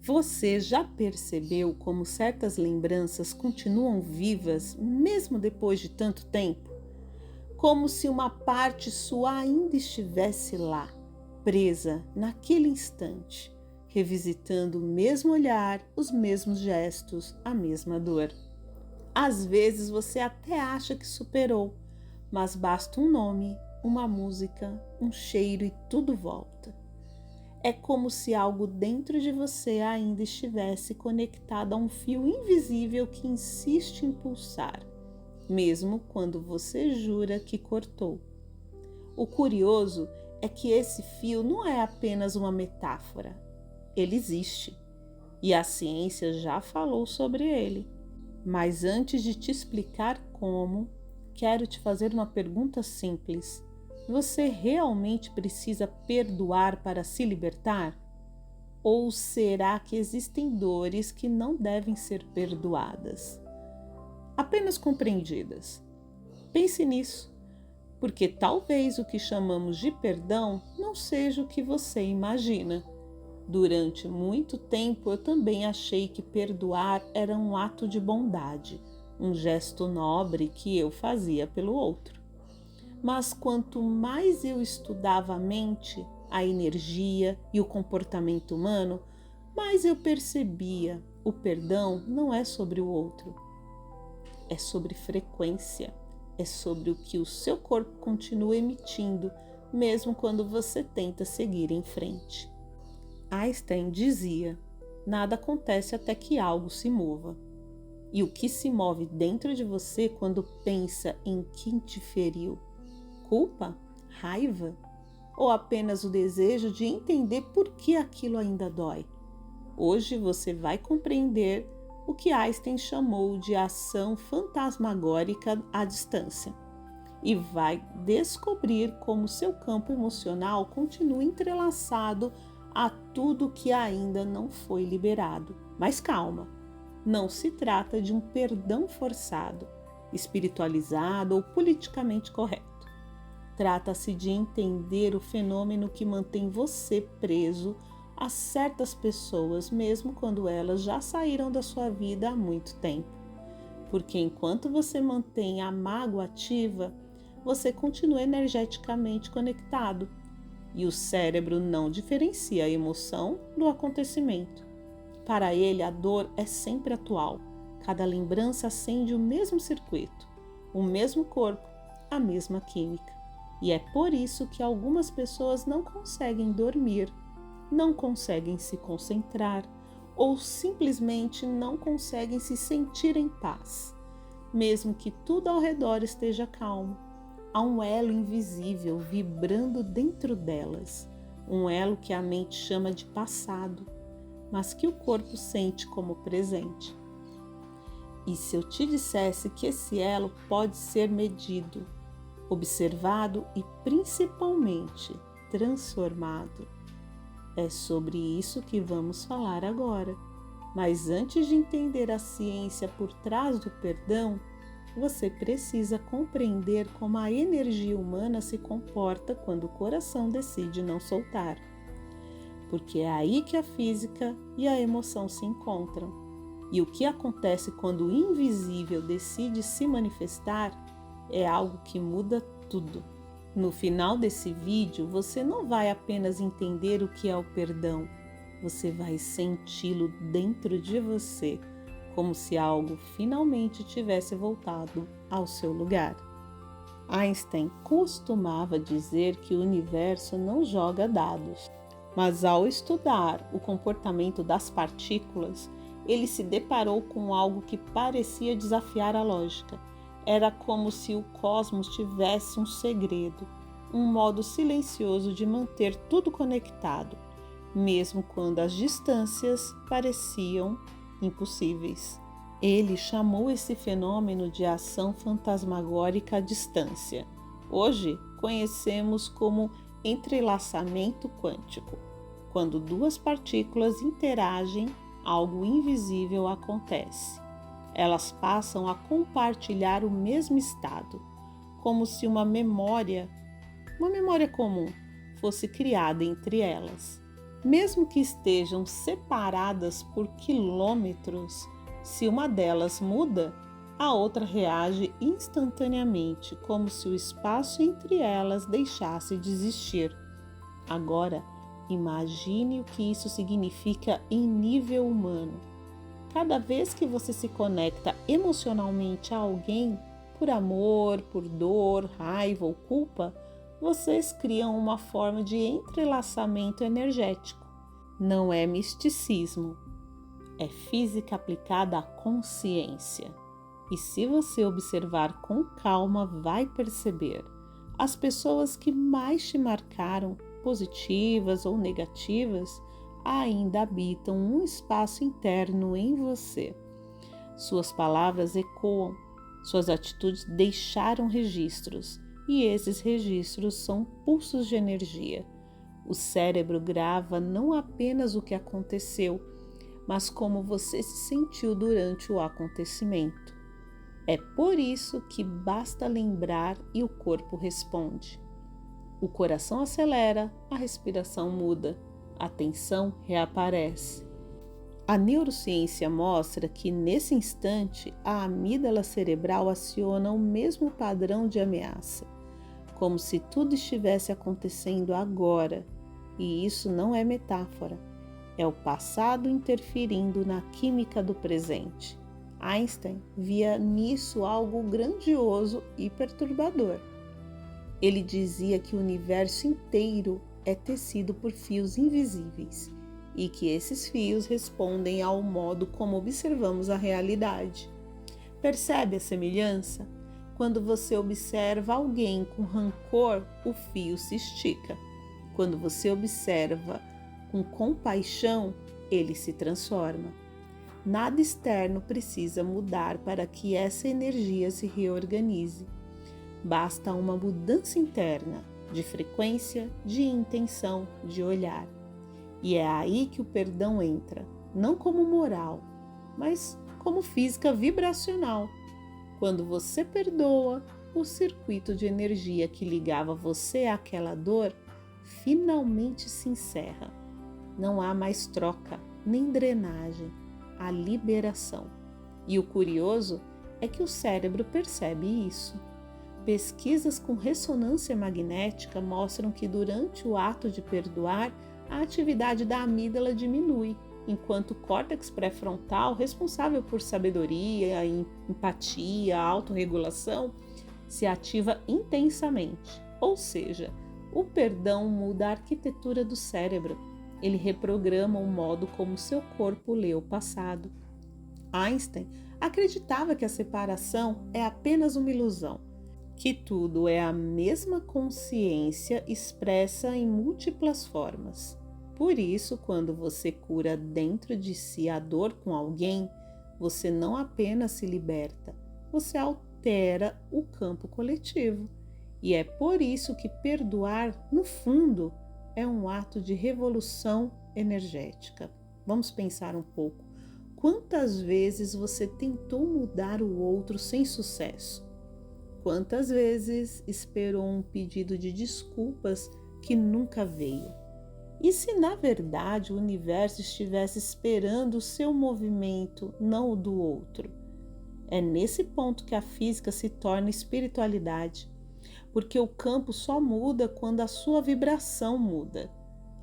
Você já percebeu como certas lembranças continuam vivas mesmo depois de tanto tempo? Como se uma parte sua ainda estivesse lá, presa naquele instante, revisitando o mesmo olhar, os mesmos gestos, a mesma dor. Às vezes você até acha que superou, mas basta um nome, uma música, um cheiro e tudo volta. É como se algo dentro de você ainda estivesse conectado a um fio invisível que insiste em pulsar, mesmo quando você jura que cortou. O curioso é que esse fio não é apenas uma metáfora. Ele existe e a ciência já falou sobre ele. Mas antes de te explicar como, quero te fazer uma pergunta simples. Você realmente precisa perdoar para se libertar? Ou será que existem dores que não devem ser perdoadas, apenas compreendidas? Pense nisso, porque talvez o que chamamos de perdão não seja o que você imagina. Durante muito tempo eu também achei que perdoar era um ato de bondade, um gesto nobre que eu fazia pelo outro. Mas quanto mais eu estudava a mente, a energia e o comportamento humano, mais eu percebia: o perdão não é sobre o outro, é sobre frequência, é sobre o que o seu corpo continua emitindo, mesmo quando você tenta seguir em frente. Einstein dizia: nada acontece até que algo se mova. E o que se move dentro de você quando pensa em quem te feriu? Culpa? Raiva? Ou apenas o desejo de entender por que aquilo ainda dói? Hoje você vai compreender o que Einstein chamou de ação fantasmagórica à distância e vai descobrir como seu campo emocional continua entrelaçado a tudo que ainda não foi liberado. Mas calma, não se trata de um perdão forçado, espiritualizado ou politicamente correto. Trata-se de entender o fenômeno que mantém você preso a certas pessoas, mesmo quando elas já saíram da sua vida há muito tempo. Porque enquanto você mantém a mágoa ativa, você continua energeticamente conectado e o cérebro não diferencia a emoção do acontecimento. Para ele, a dor é sempre atual. Cada lembrança acende o mesmo circuito, o mesmo corpo, a mesma química. E é por isso que algumas pessoas não conseguem dormir, não conseguem se concentrar ou simplesmente não conseguem se sentir em paz, mesmo que tudo ao redor esteja calmo. Há um elo invisível vibrando dentro delas, um elo que a mente chama de passado, mas que o corpo sente como presente. E se eu te dissesse que esse elo pode ser medido, observado e principalmente transformado? É sobre isso que vamos falar agora. Mas antes de entender a ciência por trás do perdão, você precisa compreender como a energia humana se comporta quando o coração decide não soltar. Porque é aí que a física e a emoção se encontram. E o que acontece quando o invisível decide se manifestar é algo que muda tudo. No final desse vídeo, você não vai apenas entender o que é o perdão, você vai senti-lo dentro de você, como se algo finalmente tivesse voltado ao seu lugar. Einstein costumava dizer que o universo não joga dados, mas ao estudar o comportamento das partículas, ele se deparou com algo que parecia desafiar a lógica. Era como se o cosmos tivesse um segredo, um modo silencioso de manter tudo conectado, mesmo quando as distâncias pareciam impossíveis. Ele chamou esse fenômeno de ação fantasmagórica à distância. Hoje conhecemos como entrelaçamento quântico. Quando duas partículas interagem, algo invisível acontece. Elas passam a compartilhar o mesmo estado, como se uma memória comum, fosse criada entre elas. Mesmo que estejam separadas por quilômetros, se uma delas muda, a outra reage instantaneamente, como se o espaço entre elas deixasse de existir. Agora, imagine o que isso significa em nível humano. Cada vez que você se conecta emocionalmente a alguém, por amor, por dor, raiva ou culpa, vocês criam uma forma de entrelaçamento energético. Não é misticismo, é física aplicada à consciência. E se você observar com calma, vai perceber. As pessoas que mais te marcaram, positivas ou negativas, ainda habitam um espaço interno em você. Suas palavras ecoam, suas atitudes deixaram registros, e esses registros são pulsos de energia. O cérebro grava não apenas o que aconteceu, mas como você se sentiu durante o acontecimento. É por isso que basta lembrar e o corpo responde. O coração acelera, a respiração muda, a tensão reaparece. A neurociência mostra que, nesse instante, a amígdala cerebral aciona o mesmo padrão de ameaça, como se tudo estivesse acontecendo agora. E isso não é metáfora, é o passado interferindo na química do presente. Einstein via nisso algo grandioso e perturbador. Ele dizia que o universo inteiro é tecido por fios invisíveis e que esses fios respondem ao modo como observamos a realidade. Percebe a semelhança? Quando você observa alguém com rancor, o fio se estica. Quando você observa com compaixão, ele se transforma. Nada externo precisa mudar para que essa energia se reorganize. Basta uma mudança interna, de frequência, de intenção, de olhar. E é aí que o perdão entra, não como moral, mas como física vibracional. Quando você perdoa, o circuito de energia que ligava você àquela dor finalmente se encerra. Não há mais troca, nem drenagem, há liberação. E o curioso é que o cérebro percebe isso. Pesquisas com ressonância magnética mostram que durante o ato de perdoar, a atividade da amígdala diminui, enquanto o córtex pré-frontal, responsável por sabedoria, empatia, autorregulação, se ativa intensamente. Ou seja, o perdão muda a arquitetura do cérebro. Ele reprograma o modo como seu corpo lê o passado. Einstein acreditava que a separação é apenas uma ilusão, que tudo é a mesma consciência expressa em múltiplas formas. Por isso, quando você cura dentro de si a dor com alguém, você não apenas se liberta, você altera o campo coletivo. E é por isso que perdoar, no fundo, é um ato de revolução energética. Vamos pensar um pouco. Quantas vezes você tentou mudar o outro sem sucesso? Quantas vezes esperou um pedido de desculpas que nunca veio? E se na verdade o universo estivesse esperando o seu movimento, não o do outro? É nesse ponto que a física se torna espiritualidade, porque o campo só muda quando a sua vibração muda.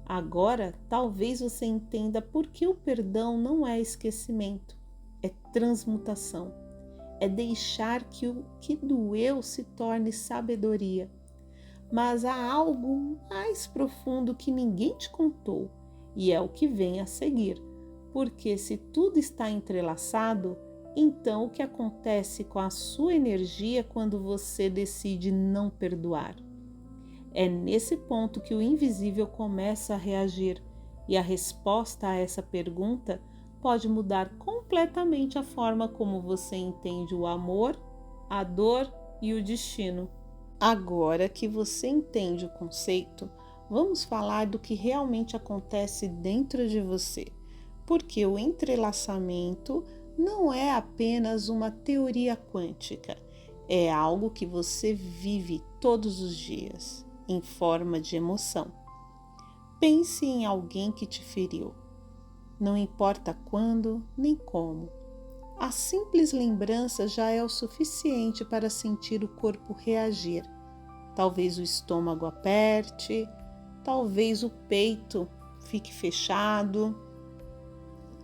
Agora, talvez você entenda por que o perdão não é esquecimento, é transmutação. É deixar que o que doeu se torne sabedoria. Mas há algo mais profundo que ninguém te contou, e é o que vem a seguir. Porque se tudo está entrelaçado, então o que acontece com a sua energia quando você decide não perdoar? É nesse ponto que o invisível começa a reagir, e a resposta a essa pergunta pode mudar completamente a forma como você entende o amor, a dor e o destino. Agora que você entende o conceito, vamos falar do que realmente acontece dentro de você, porque o entrelaçamento não é apenas uma teoria quântica, é algo que você vive todos os dias, em forma de emoção. Pense em alguém que te feriu. Não importa quando nem como. A simples lembrança já é o suficiente para sentir o corpo reagir. Talvez o estômago aperte, talvez o peito fique fechado,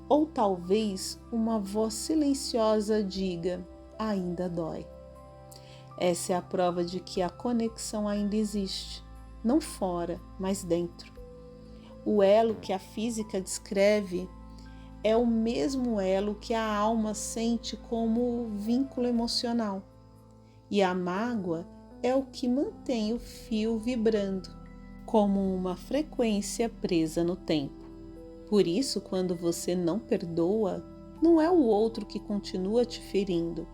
ou talvez uma voz silenciosa diga: ainda dói. Essa é a prova de que a conexão ainda existe, não fora, mas dentro. O elo que a física descreve é o mesmo elo que a alma sente como vínculo emocional. E a mágoa é o que mantém o fio vibrando, como uma frequência presa no tempo. Por isso, quando você não perdoa, não é o outro que continua te ferindo,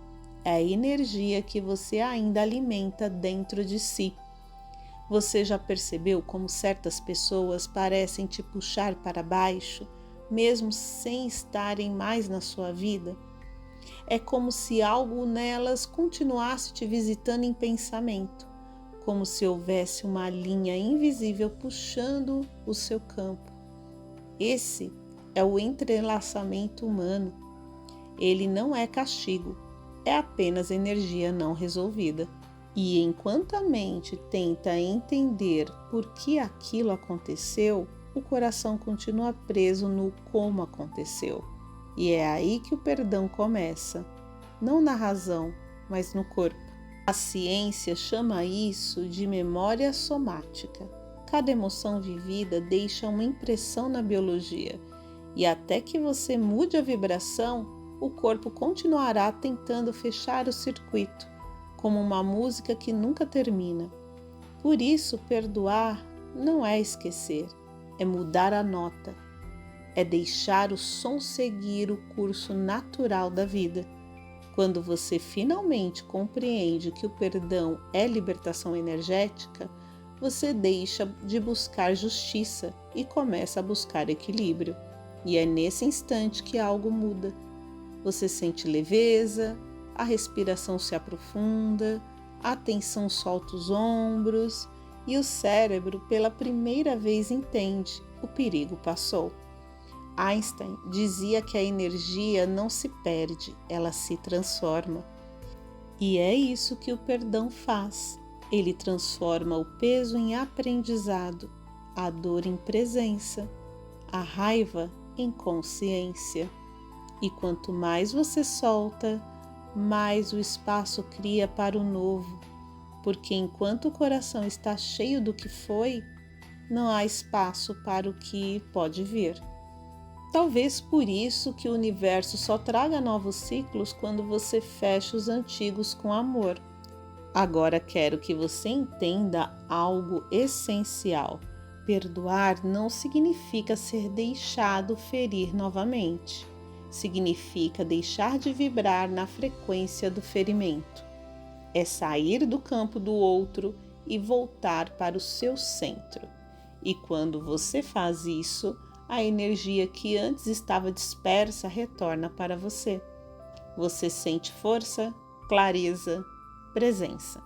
é a energia que você ainda alimenta dentro de si. Você já percebeu como certas pessoas parecem te puxar para baixo, mesmo sem estarem mais na sua vida? É como se algo nelas continuasse te visitando em pensamento, como se houvesse uma linha invisível puxando o seu campo. Esse é o entrelaçamento humano. Ele não é castigo, é apenas energia não resolvida. E enquanto a mente tenta entender por que aquilo aconteceu, o coração continua preso no como aconteceu. E é aí que o perdão começa, não na razão, mas no corpo. A ciência chama isso de memória somática. Cada emoção vivida deixa uma impressão na biologia, e até que você mude a vibração, o corpo continuará tentando fechar o circuito, como uma música que nunca termina. Por isso, perdoar não é esquecer, é mudar a nota, é deixar o som seguir o curso natural da vida. Quando você finalmente compreende que o perdão é libertação energética, você deixa de buscar justiça e começa a buscar equilíbrio. E é nesse instante que algo muda. Você sente leveza, a respiração se aprofunda, a tensão solta os ombros e o cérebro pela primeira vez entende: o perigo passou. Einstein dizia que a energia não se perde, ela se transforma. E é isso que o perdão faz. Ele transforma o peso em aprendizado, a dor em presença, a raiva em consciência. E quanto mais você solta, mais o espaço cria para o novo, porque enquanto o coração está cheio do que foi, não há espaço para o que pode vir. Talvez por isso que o universo só traga novos ciclos quando você fecha os antigos com amor. Agora quero que você entenda algo essencial. Perdoar não significa ser deixado ferir novamente. Significa deixar de vibrar na frequência do ferimento. É sair do campo do outro e voltar para o seu centro. E quando você faz isso, a energia que antes estava dispersa retorna para você. Você sente força, clareza, presença.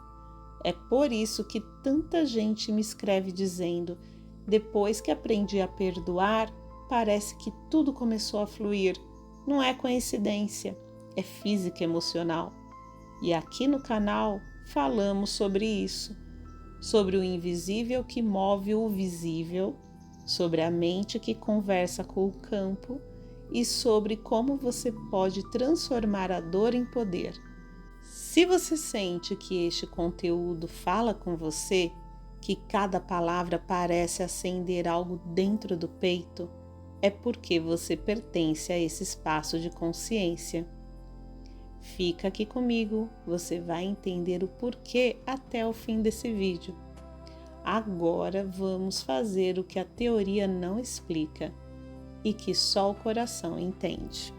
É por isso que tanta gente me escreve dizendo: depois que aprendi a perdoar, parece que tudo começou a fluir. Não é coincidência, é física emocional. E aqui no canal falamos sobre isso, sobre o invisível que move o visível, sobre a mente que conversa com o campo e sobre como você pode transformar a dor em poder. Se você sente que este conteúdo fala com você, que cada palavra parece acender algo dentro do peito, é porque você pertence a esse espaço de consciência. Fica aqui comigo, você vai entender o porquê até o fim desse vídeo. Agora vamos fazer o que a teoria não explica e que só o coração entende.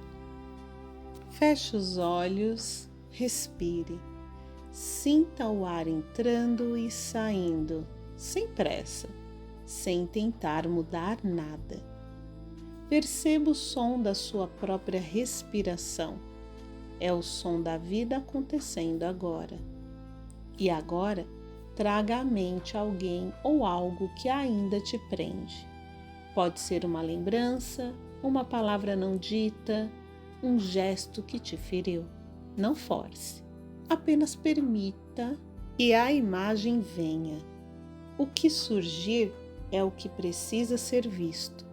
Feche os olhos, respire, sinta o ar entrando e saindo, sem pressa, sem tentar mudar nada. Perceba o som da sua própria respiração. É o som da vida acontecendo agora. E agora, traga à mente alguém ou algo que ainda te prende. Pode ser uma lembrança, uma palavra não dita, um gesto que te feriu. Não force, apenas permita que a imagem venha. O que surgir é o que precisa ser visto.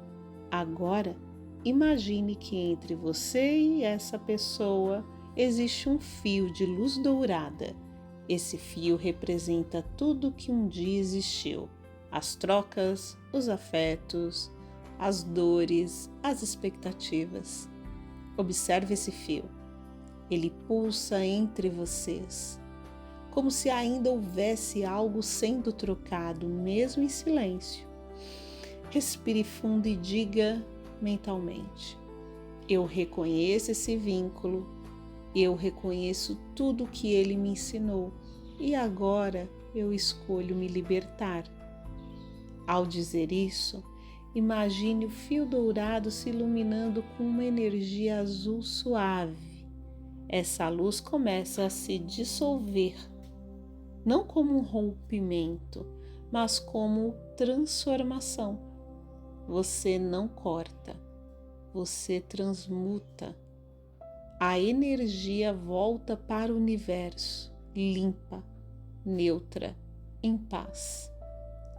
Agora, imagine que entre você e essa pessoa existe um fio de luz dourada. Esse fio representa tudo que um dia existiu: as trocas, os afetos, as dores, as expectativas. Observe esse fio. Ele pulsa entre vocês, como se ainda houvesse algo sendo trocado, mesmo em silêncio. Respire fundo e diga mentalmente: eu reconheço esse vínculo, eu reconheço tudo que ele me ensinou e agora eu escolho me libertar. Ao dizer isso, imagine o fio dourado se iluminando com uma energia azul suave. Essa luz começa a se dissolver, não como um rompimento, mas como transformação. Você não corta, você transmuta. A energia volta para o universo, limpa, neutra, em paz.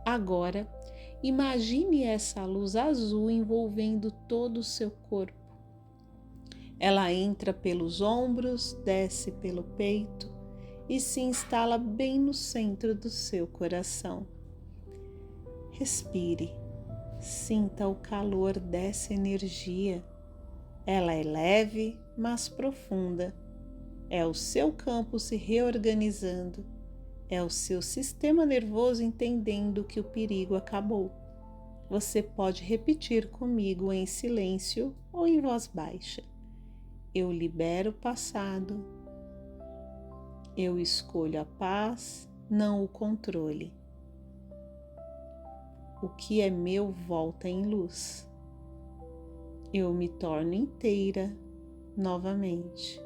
Agora, imagine essa luz azul envolvendo todo o seu corpo. Ela entra pelos ombros, desce pelo peito e se instala bem no centro do seu coração. Respire, sinta o calor dessa energia. Ela é leve, mas profunda. É o seu campo se reorganizando. É o seu sistema nervoso entendendo que o perigo acabou. Você pode repetir comigo em silêncio ou em voz baixa. Eu libero o passado. Eu escolho a paz, não o controle. O que é meu volta em luz. Eu me torno inteira novamente.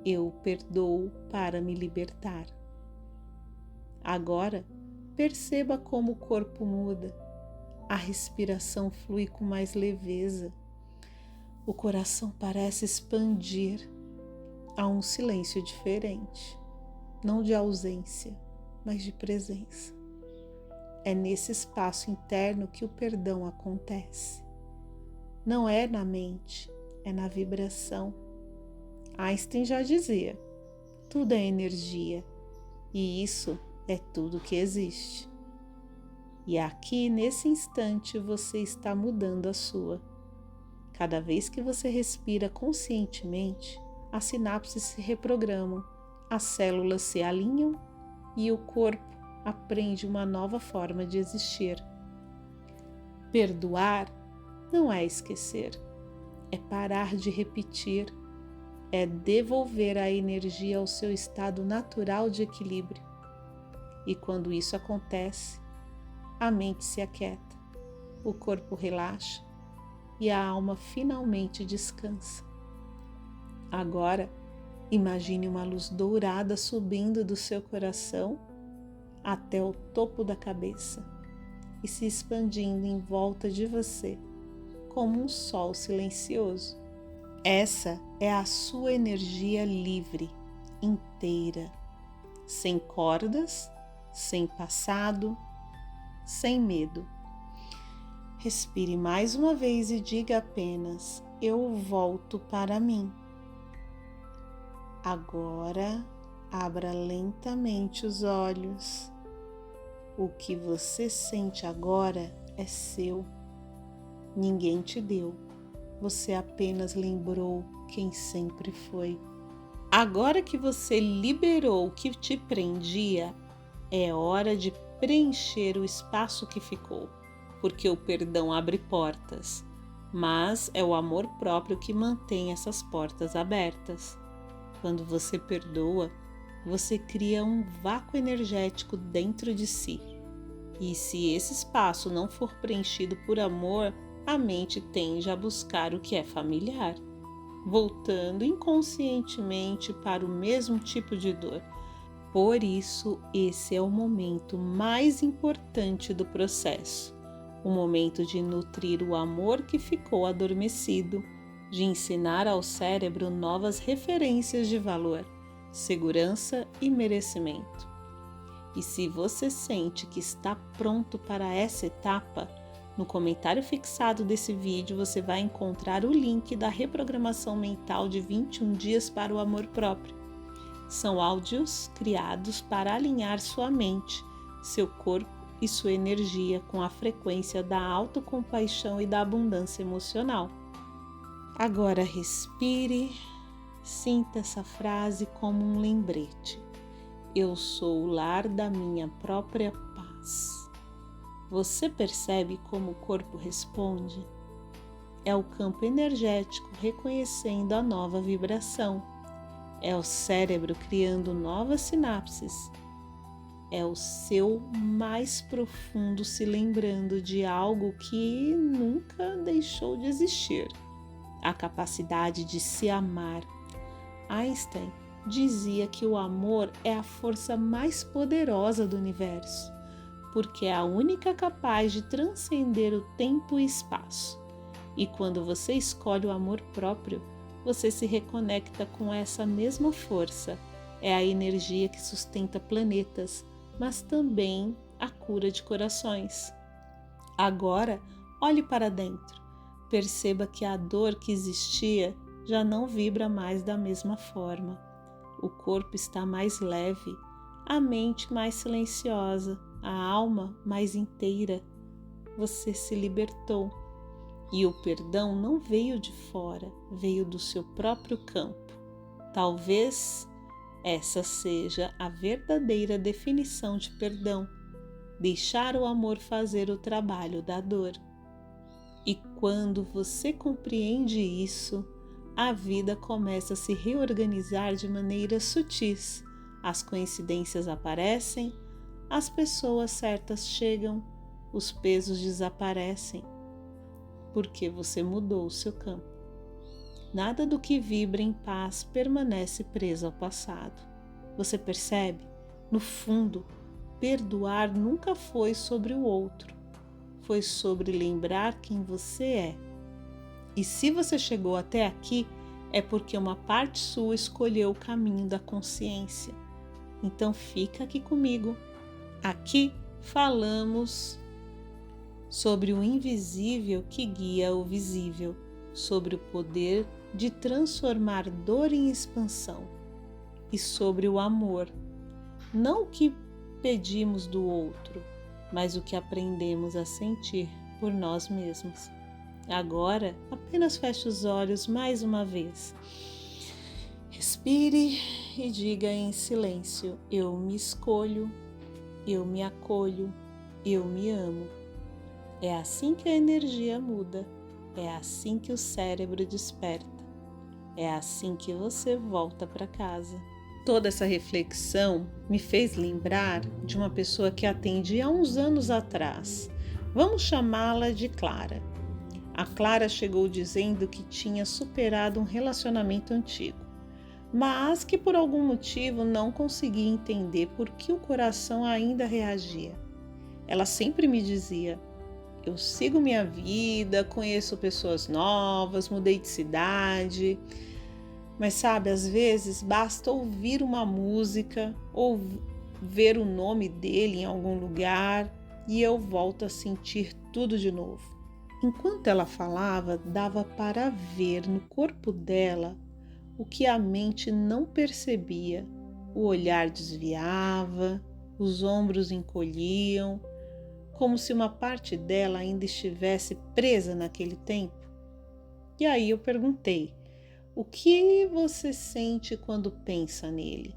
Eu perdoo para me libertar. Agora, perceba como o corpo muda. A respiração flui com mais leveza. O coração parece expandir. Há um silêncio diferente, não de ausência, mas de presença. É nesse espaço interno que o perdão acontece. Não é na mente, é na vibração. Einstein já dizia: tudo é energia, e isso é tudo que existe. E aqui, nesse instante, você está mudando a sua. Cada vez que você respira conscientemente, as sinapses se reprogramam, as células se alinham e o corpo aprende uma nova forma de existir. Perdoar não é esquecer, é parar de repetir, é devolver a energia ao seu estado natural de equilíbrio. E quando isso acontece, a mente se aquieta, o corpo relaxa e a alma finalmente descansa. Agora, imagine uma luz dourada subindo do seu coração até o topo da cabeça e se expandindo em volta de você, como um sol silencioso. Essa é a sua energia livre, inteira, sem cordas, sem passado, sem medo. Respire mais uma vez e diga apenas: eu volto para mim. Agora, abra lentamente os olhos. O que você sente agora é seu. Ninguém te deu. Você apenas lembrou quem sempre foi. Agora que você liberou o que te prendia, é hora de preencher o espaço que ficou, porque o perdão abre portas, mas é o amor próprio que mantém essas portas abertas. Quando você perdoa, você cria um vácuo energético dentro de si. E se esse espaço não for preenchido por amor, a mente tende a buscar o que é familiar, voltando inconscientemente para o mesmo tipo de dor. Por isso, esse é o momento mais importante do processo. o momento de nutrir o amor que ficou adormecido, de ensinar ao cérebro novas referências de valor, segurança e merecimento. E se você sente que está pronto para essa etapa, no comentário fixado desse vídeo você vai encontrar o link da reprogramação mental de 21 dias para o amor próprio. São áudios criados para alinhar sua mente, seu corpo e sua energia com a frequência da autocompaixão e da abundância emocional. Agora respire, sinta essa frase como um lembrete. Eu sou o lar da minha própria paz. Você percebe como o corpo responde? É o campo energético reconhecendo a nova vibração. É o cérebro criando novas sinapses. É o seu mais profundo se lembrando de algo que nunca deixou de existir. A capacidade de se amar. Einstein dizia que o amor é a força mais poderosa do universo, porque é a única capaz de transcender o tempo e espaço. E quando você escolhe o amor próprio, você se reconecta com essa mesma força. É a energia que sustenta planetas, mas também a cura de corações. Agora, olhe para dentro. Perceba que a dor que existia já não vibra mais da mesma forma. O corpo está mais leve, a mente mais silenciosa, a alma mais inteira. Você se libertou. E o perdão não veio de fora, veio do seu próprio campo. Talvez essa seja a verdadeira definição de perdão. Deixar o amor fazer o trabalho da dor. E quando você compreende isso, a vida começa a se reorganizar de maneiras sutis. As coincidências aparecem, as pessoas certas chegam, os pesos desaparecem, porque você mudou o seu campo. Nada do que vibra em paz permanece preso ao passado. Você percebe? No fundo, perdoar nunca foi sobre o outro, foi sobre lembrar quem você é. E se você chegou até aqui, é porque uma parte sua escolheu o caminho da consciência. Então fica aqui comigo. Aqui falamos sobre o invisível que guia o visível, sobre o poder de transformar dor em expansão e sobre o amor, não o que pedimos do outro, mas o que aprendemos a sentir por nós mesmos. Agora, apenas feche os olhos mais uma vez. Respire e diga em silêncio: eu me escolho, eu me acolho, eu me amo. É assim que a energia muda, é assim que o cérebro desperta, é assim que você volta para casa. Toda essa reflexão me fez lembrar de uma pessoa que atendi há uns anos atrás. Vamos chamá-la de Clara. A Clara chegou dizendo que tinha superado um relacionamento antigo, mas que por algum motivo não conseguia entender por que o coração ainda reagia. Ela sempre me dizia: eu sigo minha vida, conheço pessoas novas, mudei de cidade, mas sabe, às vezes basta ouvir uma música ou ver o nome dele em algum lugar e eu volto a sentir tudo de novo. Enquanto ela falava, dava para ver no corpo dela o que a mente não percebia. O olhar desviava, os ombros encolhiam, como se uma parte dela ainda estivesse presa naquele tempo. E aí eu perguntei: o que você sente quando pensa nele?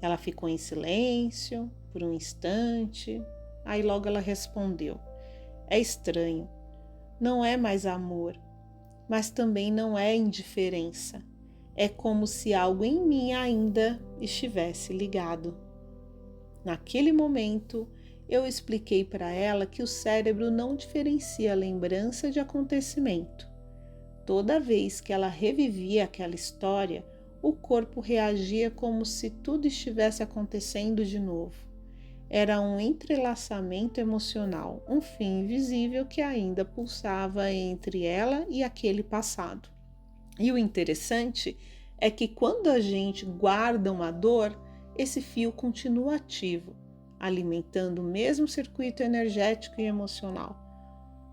Ela ficou em silêncio por um instante, aí logo ela respondeu: é estranho. Não é mais amor, mas também não é indiferença. É como se algo em mim ainda estivesse ligado. Naquele momento, eu expliquei para ela que o cérebro não diferencia a lembrança de acontecimento. Toda vez que ela revivia aquela história, o corpo reagia como se tudo estivesse acontecendo de novo. era um entrelaçamento emocional, um fio invisível que ainda pulsava entre ela e aquele passado. E o interessante é que quando a gente guarda uma dor, esse fio continua ativo, alimentando o mesmo circuito energético e emocional.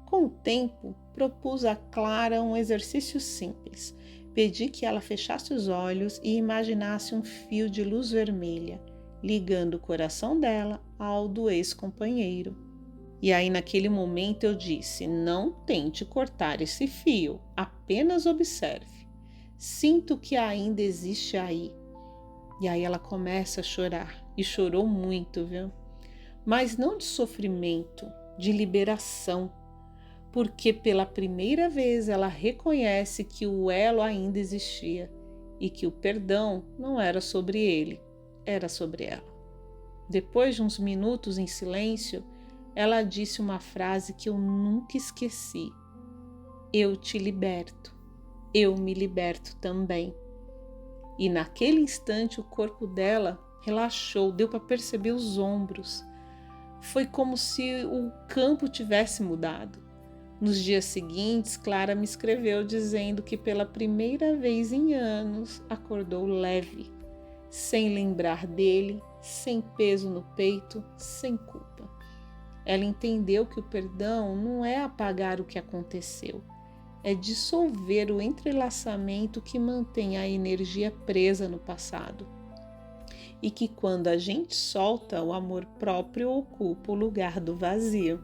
Com o tempo, propus a Clara um exercício simples. Pedi que ela fechasse os olhos e imaginasse um fio de luz vermelha, ligando o coração dela ao do ex-companheiro. E aí, naquele momento, eu disse: não tente cortar esse fio, apenas observe. Sinto que ainda existe aí. E aí ela começa a chorar, e chorou muito, viu? Mas não de sofrimento, de liberação, porque pela primeira vez ela reconhece que o elo ainda existia e que o perdão não era sobre ele, era sobre ela. Depois de uns minutos em silêncio, ela disse uma frase que eu nunca esqueci: eu te liberto, eu me liberto também. E naquele instante o corpo dela relaxou, deu para perceber os ombros. Foi como se o campo tivesse mudado. Nos dias seguintes, Clara me escreveu dizendo que pela primeira vez em anos acordou leve, sem lembrar dele, sem peso no peito, sem culpa. Ela entendeu que o perdão não é apagar o que aconteceu, é dissolver o entrelaçamento que mantém a energia presa no passado. E que quando a gente solta, o amor próprio ocupa o lugar do vazio.